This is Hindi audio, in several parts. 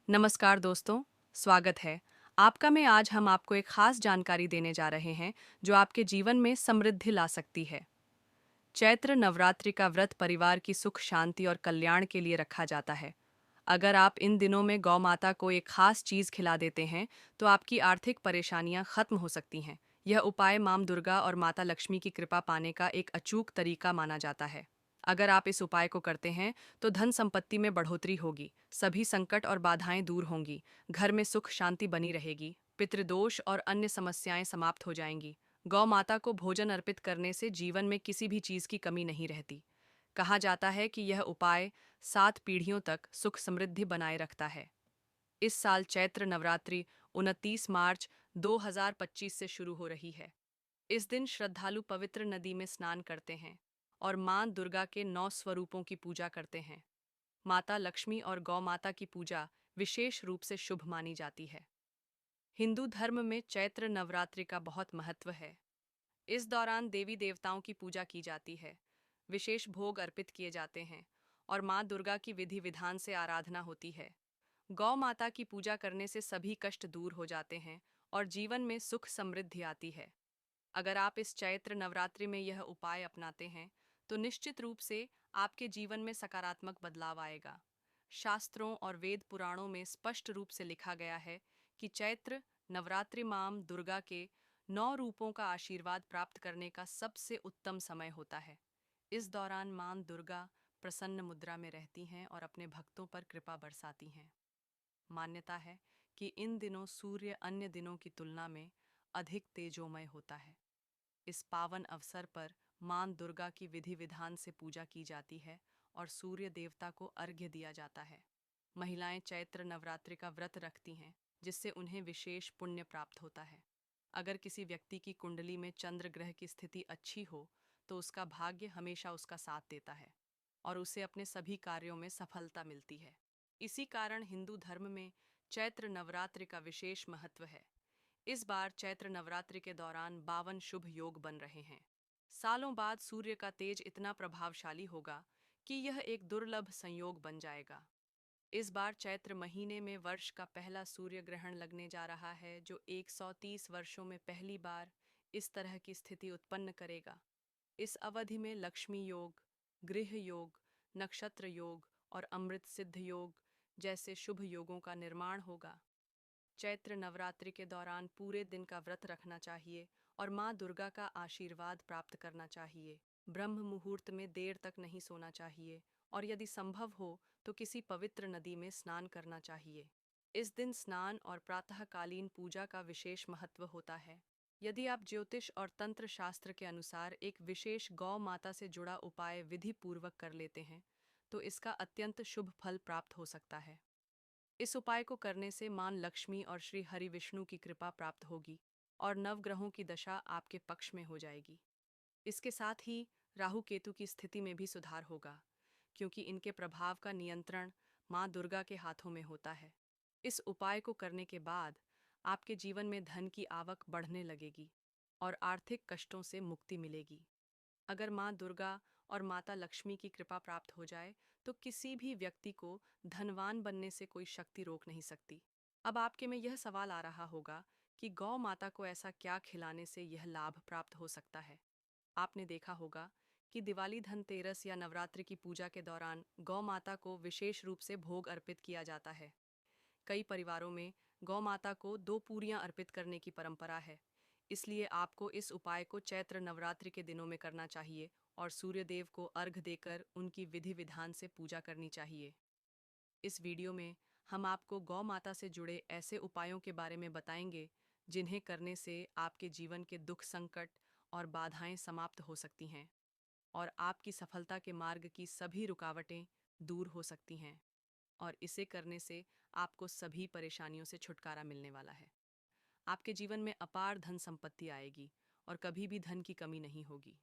नमस्कार दोस्तों, स्वागत है आपका। मैं आज हम आपको एक खास जानकारी देने जा रहे हैं जो आपके जीवन में समृद्धि ला सकती है। चैत्र नवरात्रि का व्रत परिवार की सुख शांति और कल्याण के लिए रखा जाता है। अगर आप इन दिनों में गौ माता को एक खास चीज खिला देते हैं तो आपकी आर्थिक परेशानियां खत्म हो सकती हैं। यह उपाय मां दुर्गा और माता लक्ष्मी की कृपा पाने का एक अचूक तरीका माना जाता है। अगर आप इस उपाय को करते हैं तो धन संपत्ति में बढ़ोतरी होगी, सभी संकट और बाधाएं दूर होंगी, घर में सुख शांति बनी रहेगी, पितृदोष और अन्य समस्याएं समाप्त हो जाएंगी। गौ माता को भोजन अर्पित करने से जीवन में किसी भी चीज की कमी नहीं रहती। कहा जाता है कि यह उपाय 7 पीढ़ियों तक सुख समृद्धि बनाए रखता है। इस साल चैत्र नवरात्रि 29 मार्च 2025 से शुरू हो रही है। इस दिन श्रद्धालु पवित्र नदी में स्नान करते हैं और मां दुर्गा के 9 स्वरूपों की पूजा करते हैं। माता लक्ष्मी और गौ माता की पूजा विशेष रूप से शुभ मानी जाती है। हिंदू धर्म में चैत्र नवरात्रि का बहुत महत्व है। इस दौरान देवी देवताओं की पूजा की जाती है, विशेष भोग अर्पित किए जाते हैं और मां दुर्गा की विधि विधान से आराधना होती है। गौ माता की पूजा करने से सभी कष्ट दूर हो जाते हैं और जीवन में सुख समृद्धि आती है। अगर आप इस चैत्र नवरात्रि में यह उपाय अपनाते हैं तो निश्चित रूप से आपके जीवन में सकारात्मक बदलाव आएगा। शास्त्रों और वेद पुराणों में स्पष्ट रूप से लिखा गया है कि चैत्र नवरात्रि मां दुर्गा के 9 रूपों का आशीर्वाद प्राप्त करने का सबसे उत्तम समय होता है। इस दौरान मां दुर्गा प्रसन्न मुद्रा में रहती हैं और अपने भक्तों पर कृपा बरसाती हैं। मान्यता है कि इन दिनों सूर्य अन्य दिनों की तुलना में अधिक तेजोमय होता है। इस पावन अवसर पर मां दुर्गा की विधि विधान से पूजा की जाती है और सूर्य देवता को अर्घ्य दिया जाता है। महिलाएं चैत्र नवरात्रि का व्रत रखती हैं, जिससे उन्हें विशेष पुण्य प्राप्त होता है। अगर किसी व्यक्ति की कुंडली में चंद्र ग्रह की स्थिति अच्छी हो तो उसका भाग्य हमेशा उसका साथ देता है और उसे अपने सभी कार्यों में सफलता मिलती है। इसी कारण हिंदू धर्म में चैत्र नवरात्रि का विशेष महत्व है। इस बार चैत्र नवरात्रि के दौरान 52 शुभ योग बन रहे हैं। सालों बाद सूर्य का तेज इतना प्रभावशाली होगा कि यह एक दुर्लभ संयोग बन जाएगा। इस बार चैत्र महीने में वर्ष का पहला सूर्य ग्रहण लगने जा रहा है, जो 130 वर्षों में पहली बार इस तरह की स्थिति उत्पन्न करेगा। इस अवधि में लक्ष्मी योग, गृह योग, नक्षत्र योग और अमृत सिद्ध योग जैसे शुभ योगों का निर्माण होगा। चैत्र नवरात्रि के दौरान पूरे दिन का व्रत रखना चाहिए और माँ दुर्गा का आशीर्वाद प्राप्त करना चाहिए। ब्रह्म मुहूर्त में देर तक नहीं सोना चाहिए और यदि संभव हो तो किसी पवित्र नदी में स्नान करना चाहिए। इस दिन स्नान और प्रातःकालीन पूजा का विशेष महत्व होता है। यदि आप ज्योतिष और तंत्र शास्त्र के अनुसार एक विशेष गौ माता से जुड़ा उपाय विधि पूर्वक कर लेते हैं तो इसका अत्यंत शुभ फल प्राप्त हो सकता है। इस उपाय को करने से मां लक्ष्मी और श्री हरि विष्णु की कृपा प्राप्त होगी और नवग्रहों की दशा आपके पक्ष में हो जाएगी। इसके साथ ही राहु केतु की स्थिति में भी सुधार होगा, क्योंकि इनके प्रभाव का नियंत्रण मां दुर्गा के हाथों में होता है। इस उपाय को करने के बाद आपके जीवन में धन की आवक बढ़ने लगेगी और आर्थिक कष्टों से मुक्ति मिलेगी। अगर माँ दुर्गा और माता लक्ष्मी की कृपा प्राप्त हो जाए तो किसी भी व्यक्ति को धनवान बनने से कोई शक्ति रोक नहीं सकती। अब आपके में यह सवाल आ रहा होगा कि गौ माता को ऐसा क्या खिलाने से यह लाभ प्राप्त हो सकता है। आपने देखा होगा कि दिवाली, धनतेरस या नवरात्रि की पूजा के दौरान गौ माता को विशेष रूप से भोग अर्पित किया जाता है। कई परिवारों में गौ माता को 2 पूरियां अर्पित करने की परंपरा है। इसलिए आपको इस उपाय को चैत्र नवरात्रि के दिनों में करना चाहिए और सूर्यदेव को अर्घ देकर उनकी विधि विधान से पूजा करनी चाहिए। इस वीडियो में हम आपको गौ माता से जुड़े ऐसे उपायों के बारे में बताएंगे जिन्हें करने से आपके जीवन के दुख, संकट और बाधाएं समाप्त हो सकती हैं और आपकी सफलता के मार्ग की सभी रुकावटें दूर हो सकती हैं। और इसे करने से आपको सभी परेशानियों से छुटकारा मिलने वाला है। आपके जीवन में अपार धन संपत्ति आएगी और कभी भी धन की कमी नहीं होगी।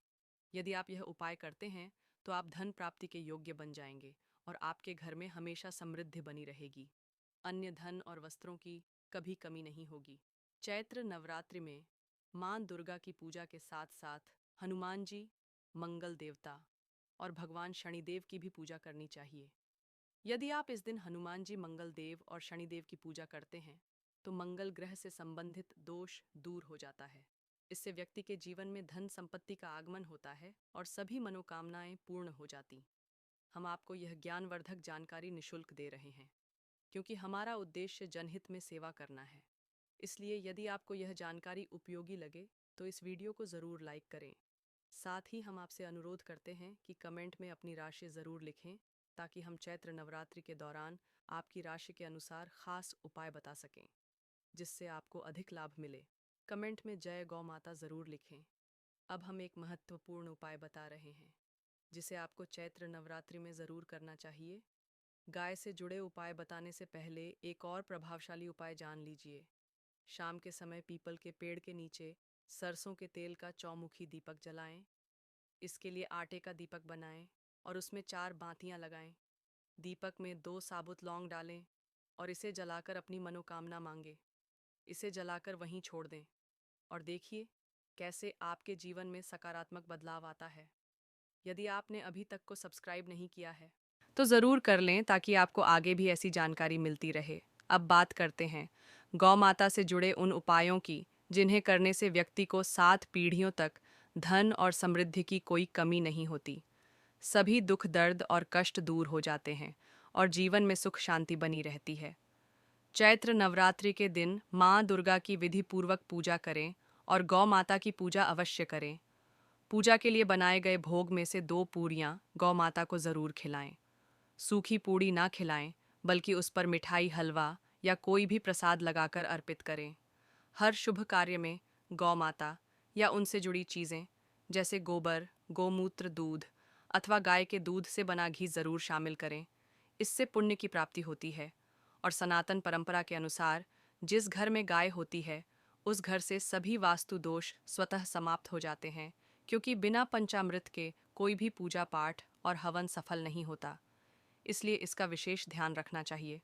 यदि आप यह उपाय करते हैं तो आप धन प्राप्ति के योग्य बन जाएंगे और आपके घर में हमेशा समृद्धि बनी रहेगी। अन्य धन और वस्त्रों की कभी कमी नहीं होगी। चैत्र नवरात्रि में मां दुर्गा की पूजा के साथ साथ हनुमान जी, मंगल देवता और भगवान शनिदेव की भी पूजा करनी चाहिए। यदि आप इस दिन हनुमान जी, मंगल देव और शनिदेव की पूजा करते हैं तो मंगल ग्रह से संबंधित दोष दूर हो जाता है। इससे व्यक्ति के जीवन में धन संपत्ति का आगमन होता है और सभी मनोकामनाएं पूर्ण हो जाती। हम आपको यह ज्ञानवर्धक जानकारी निशुल्क दे रहे हैं क्योंकि हमारा उद्देश्य जनहित में सेवा करना है। इसलिए यदि आपको यह जानकारी उपयोगी लगे तो इस वीडियो को ज़रूर लाइक करें। साथ ही हम आपसे अनुरोध करते हैं कि कमेंट में अपनी राशि ज़रूर लिखें ताकि हम चैत्र नवरात्रि के दौरान आपकी राशि के अनुसार खास उपाय बता सकें जिससे आपको अधिक लाभ मिले। कमेंट में जय गौ माता ज़रूर लिखें। अब हम एक महत्वपूर्ण उपाय बता रहे हैं जिसे आपको चैत्र नवरात्रि में ज़रूर करना चाहिए। गाय से जुड़े उपाय बताने से पहले एक और प्रभावशाली उपाय जान लीजिए। शाम के समय पीपल के पेड़ के नीचे सरसों के तेल का चौमुखी दीपक जलाएं। इसके लिए आटे का दीपक बनाएं और उसमें 4 बातियां लगाएं। दीपक में 2 साबुत लौंग डालें और इसे जलाकर अपनी मनोकामना मांगे। इसे जलाकर वहीं छोड़ दें और देखिए कैसे आपके जीवन में सकारात्मक बदलाव आता है। यदि आपने अभी तक को सब्सक्राइब नहीं किया है तो ज़रूर कर लें ताकि आपको आगे भी ऐसी जानकारी मिलती रहे। अब बात करते हैं गौ माता से जुड़े उन उपायों की जिन्हें करने से व्यक्ति को 7 पीढ़ियों तक धन और समृद्धि की कोई कमी नहीं होती। सभी दुख, दर्द और कष्ट दूर हो जाते हैं और जीवन में सुख शांति बनी रहती है। चैत्र नवरात्रि के दिन माँ दुर्गा की विधि पूर्वक पूजा करें और गौ माता की पूजा अवश्य करें। पूजा के लिए बनाए गए भोग में से 2 पूरियां गौ माता को ज़रूर खिलाएं। सूखी पूड़ी ना खिलाएं बल्कि उस पर मिठाई, हलवा या कोई भी प्रसाद लगाकर अर्पित करें। हर शुभ कार्य में गौ माता या उनसे जुड़ी चीज़ें जैसे गोबर, गोमूत्र, दूध अथवा गाय के दूध से बना घी ज़रूर शामिल करें। इससे पुण्य की प्राप्ति होती है और सनातन परंपरा के अनुसार जिस घर में गाय होती है उस घर से सभी वास्तु दोष स्वतः समाप्त हो जाते हैं क्योंकि बिना पंचामृत के कोई भी पूजा पाठ और हवन सफल नहीं होता। इसलिए इसका विशेष ध्यान रखना चाहिए।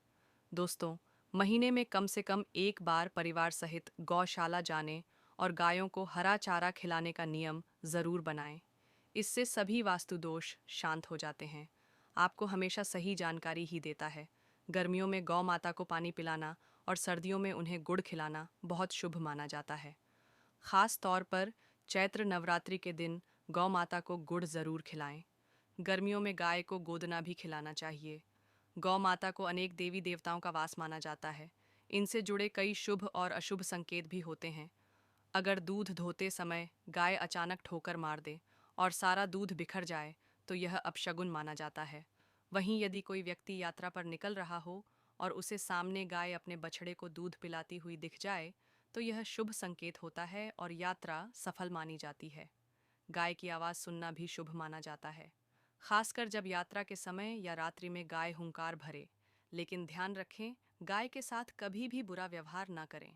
दोस्तों, महीने में कम से कम एक बार परिवार सहित गौशाला जाने और गायों को हरा चारा खिलाने का नियम ज़रूर बनाएं। इससे सभी वास्तु दोष शांत हो जाते हैं। आपको हमेशा सही जानकारी ही देता है। गर्मियों में गौ माता को पानी पिलाना और सर्दियों में उन्हें गुड़ खिलाना बहुत शुभ माना जाता है। खास तौर पर चैत्र नवरात्रि के दिन गौ माता को गुड़ ज़रूर खिलाएं। गर्मियों में गाय को गोदना भी खिलाना चाहिए। गौ माता को अनेक देवी देवताओं का वास माना जाता है। इनसे जुड़े कई शुभ और अशुभ संकेत भी होते हैं। अगर दूध धोते समय गाय अचानक ठोकर मार दे और सारा दूध बिखर जाए तो यह अपशगुन माना जाता है। वहीं यदि कोई व्यक्ति यात्रा पर निकल रहा हो और उसे सामने गाय अपने बछड़े को दूध पिलाती हुई दिख जाए तो यह शुभ संकेत होता है और यात्रा सफल मानी जाती है। गाय की आवाज़ सुनना भी शुभ माना जाता है, खासकर जब यात्रा के समय या रात्रि में गाय हुंकार भरे। लेकिन ध्यान रखें, गाय के साथ कभी भी बुरा व्यवहार ना करें।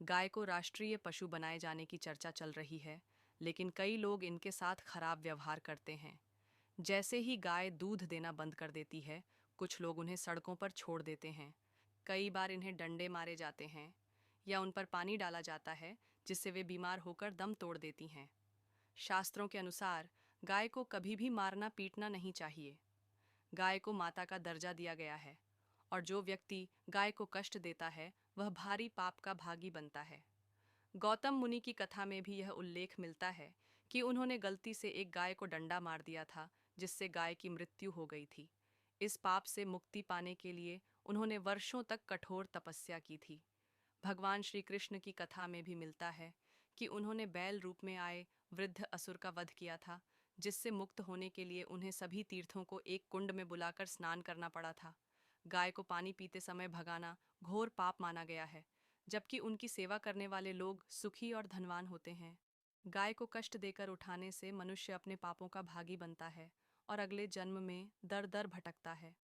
गाय को राष्ट्रीय पशु बनाए जाने की चर्चा चल रही है, लेकिन कई लोग इनके साथ खराब व्यवहार करते हैं। जैसे ही गाय दूध देना बंद कर देती है, कुछ लोग उन्हें सड़कों पर छोड़ देते हैं। कई बार इन्हें डंडे मारे जाते हैं या उन पर पानी डाला जाता है जिससे वे बीमार होकर दम तोड़ देती हैं। शास्त्रों के अनुसार गाय को कभी भी मारना पीटना नहीं चाहिए। गाय को माता का दर्जा दिया गया है और जो व्यक्ति गाय को कष्ट देता है वह भारी पाप का भागी बनता है। गौतम मुनि की कथा में भी यह उल्लेख मिलता है कि उन्होंने गलती से एक गाय को डंडा मार दिया था जिससे गाय की मृत्यु हो गई थी। इस पाप से मुक्ति पाने के लिए उन्होंने वर्षों तक कठोर तपस्या की थी। भगवान श्री कृष्ण की कथा में भी मिलता है कि उन्होंने बैल रूप में आए वृद्ध असुर का वध किया था, जिससे मुक्त होने के लिए उन्हें सभी तीर्थों को एक कुंड में बुलाकर स्नान करना पड़ा था। गाय को पानी पीते समय भगाना घोर पाप माना गया है, जबकि उनकी सेवा करने वाले लोग सुखी और धनवान होते हैं। गाय को कष्ट देकर उठाने से मनुष्य अपने पापों का भागी बनता है और अगले जन्म में दर दर भटकता है।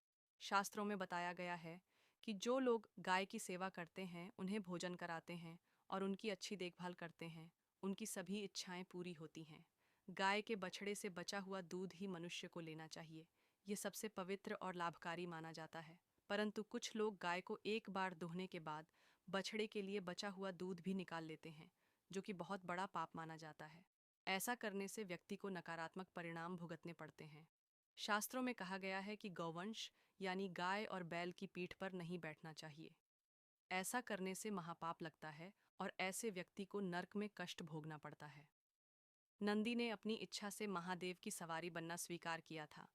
शास्त्रों में बताया गया है कि जो लोग गाय की सेवा करते हैं, उन्हें भोजन कराते हैं और उनकी अच्छी देखभाल करते हैं, उनकी सभी इच्छाएं पूरी होती हैं। गाय के बछड़े से बचा हुआ दूध ही मनुष्य को लेना चाहिए। ये सबसे पवित्र और लाभकारी माना जाता है। परंतु कुछ लोग गाय को एक बार दुहने के बाद बछड़े के लिए बचा हुआ दूध भी निकाल लेते हैं, जो कि बहुत बड़ा पाप माना जाता है। ऐसा करने से व्यक्ति को नकारात्मक परिणाम भुगतने पड़ते हैं। शास्त्रों में कहा गया है कि गौवंश यानी गाय और बैल की पीठ पर नहीं बैठना चाहिए। ऐसा करने से महापाप लगता है और ऐसे व्यक्ति को नर्क में कष्ट भोगना पड़ता है। नंदी ने अपनी इच्छा से महादेव की सवारी बनना स्वीकार किया था,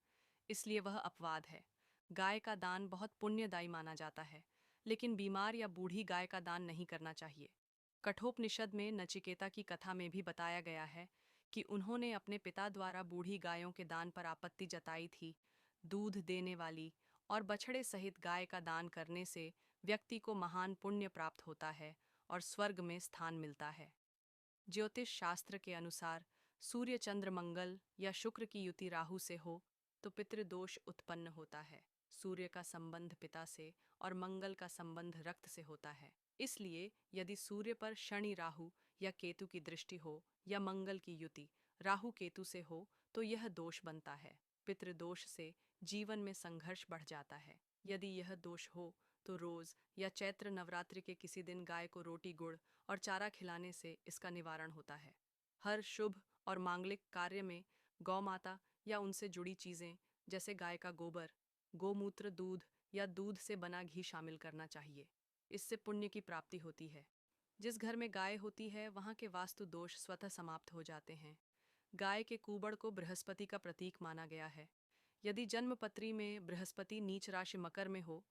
इसलिए वह अपवाद है। गाय का दान बहुत पुण्यदायी माना जाता है, लेकिन बीमार या बूढ़ी गाय का दान नहीं करना चाहिए। कठोपनिषद में नचिकेता की कथा में भी बताया गया है कि उन्होंने अपने पिता द्वारा बूढ़ी गायों के दान पर आपत्ति जताई थी। दूध देने वाली और बछड़े सहित गाय का दान करने से व्यक्ति को महान पुण्य प्राप्त होता है और स्वर्ग में स्थान मिलता है। ज्योतिष शास्त्र के अनुसार सूर्य चंद्र मंगल या शुक्र की युति राहु से हो तो पितृदोष उत्पन्न होता है। सूर्य का संबंध पिता से और मंगल का संबंध रक्त से होता है। इसलिए यदि सूर्य पर शनि राहु या केतु की दृष्टि हो या मंगल की युति राहु केतु से हो तो यह दोष बनता है। पितृदोष से जीवन में संघर्ष बढ़ जाता है। यदि यह दोष हो तो रोज या चैत्र नवरात्रि के किसी दिन गाय को रोटी गुड़ और चारा खिलाने से इसका निवारण होता है। हर शुभ और मांगलिक कार्य में गौ माता या उनसे जुड़ी चीजें जैसे गाय का गोबर, गोमूत्र, दूध या दूध से बना घी शामिल करना चाहिए। इससे पुण्य की प्राप्ति होती है। जिस घर में गाय होती है वहाँ के वास्तु दोष स्वतः समाप्त हो जाते हैं। गाय के कूबड़ को बृहस्पति का प्रतीक माना गया है। यदि जन्मपत्री में बृहस्पति नीच राशि मकर में हो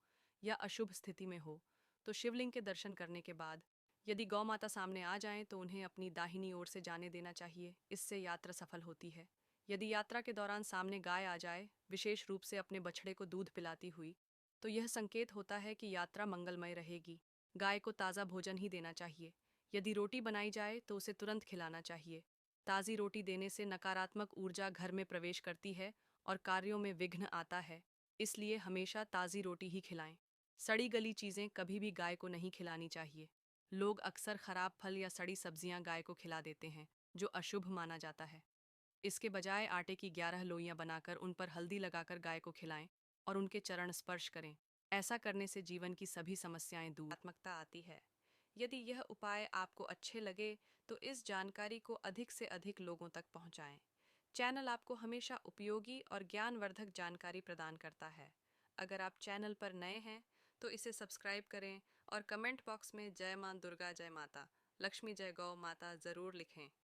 या अशुभ स्थिति में हो तो शिवलिंग के दर्शन करने के बाद यदि गौ माता सामने आ जाएं तो उन्हें अपनी दाहिनी ओर से जाने देना चाहिए। इससे यात्रा सफल होती है। यदि यात्रा के दौरान सामने गाय आ जाए, विशेष रूप से अपने बछड़े को दूध पिलाती हुई, तो यह संकेत होता है कि यात्रा मंगलमय रहेगी। गाय को ताज़ा भोजन ही देना चाहिए। यदि रोटी बनाई जाए तो उसे तुरंत खिलाना चाहिए। ताज़ी रोटी देने से नकारात्मक ऊर्जा घर में प्रवेश करती है और कार्यों में विघ्न आता है। इसलिए हमेशा ताज़ी रोटी ही खिलाएं। सड़ी गली चीज़ें कभी भी गाय को नहीं खिलानी चाहिए। लोग अक्सर खराब फल या सड़ी सब्जियां गाय को खिला देते हैं, जो अशुभ माना जाता है। इसके बजाय आटे की 11 लोइयां बनाकर उन पर हल्दी लगाकर गाय को खिलाएं और उनके चरण स्पर्श करें। ऐसा करने से जीवन की सभी समस्याएं दूर आत्मकता आती है। यदि यह उपाय आपको अच्छे लगे तो इस जानकारी को अधिक से अधिक लोगों तक पहुंचाएं। चैनल आपको हमेशा उपयोगी और ज्ञानवर्धक जानकारी प्रदान करता है। अगर आप चैनल पर नए हैं तो इसे सब्सक्राइब करें और कमेंट बॉक्स में जय मां दुर्गा, जय माता लक्ष्मी, जय गौ माता ज़रूर लिखें।